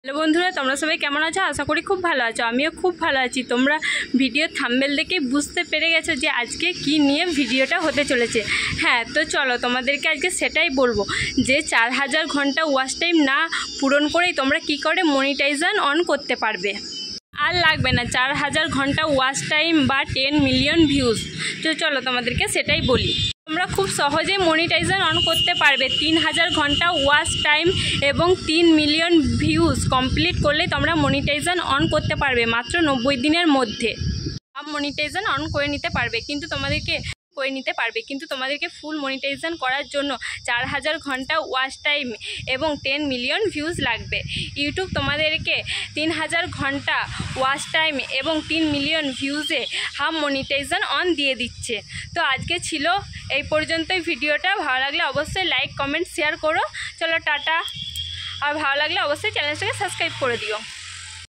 Hello বন্ধুরা, তোমরা সবাই কেমন আছো? আশা করি খুব ভালো আছো। আমিও খুব ভালো আছি। তোমরা ভিডিও থাম্বনেল দেখে বুঝতে পেরে গেছো যে আজকে কি নিয়ে ভিডিওটা হতে চলেছে। হ্যাঁ, তো চলো তোমাদেরকে আজকে সেটাই বলবো যে 4000 ঘন্টা ওয়াচ টাইম না পূরণ করেই তোমরা কি করে মনিটাইজেশন অন করতে পারবে। আর লাগবে না 4000 ঘন্টা ওয়াচ টাইম বা 10 মিলিয়ন ভিউজ। তো চলো তোমাদেরকে সেটাই বলি। তোমরা খুব সহজেই মনিটাইজেশন অন করতে পারবে। 3000 ঘন্টা ওয়াচ টাইম এবং 3 মিলিয়ন ভিউজ কমপ্লিট করলে তোমরা মনিটাইজেশন অন করতে পারবে মাত্র 90 দিনের মধ্যে। মনিটাইজেশন অন করে নিতে পারবে, কিন্তু তোমাদেরকে ফুল মনিটাইজেশন করার জন্য 4000 ঘন্টা ওয়াচ টাইম এবং 10 মিলিয়ন ভিউজ লাগবে। ইউটিউব তোমাদেরকে 3000 ঘন্টা ওয়াচ টাইম এবং 3 মিলিয়ন ভিউজে মনিটাইজেশন অন দিয়ে দিচ্ছে। তো আজকে ছিল এই পর্যন্তই ভিডিওটা। ভালো লাগলে অবশ্যই লাইক কমেন্ট শেয়ার করো। চলো টাটা। আর ভালো লাগলে অবশ্যই চ্যানেলটাকে সাবস্ক্রাইব করে দিও।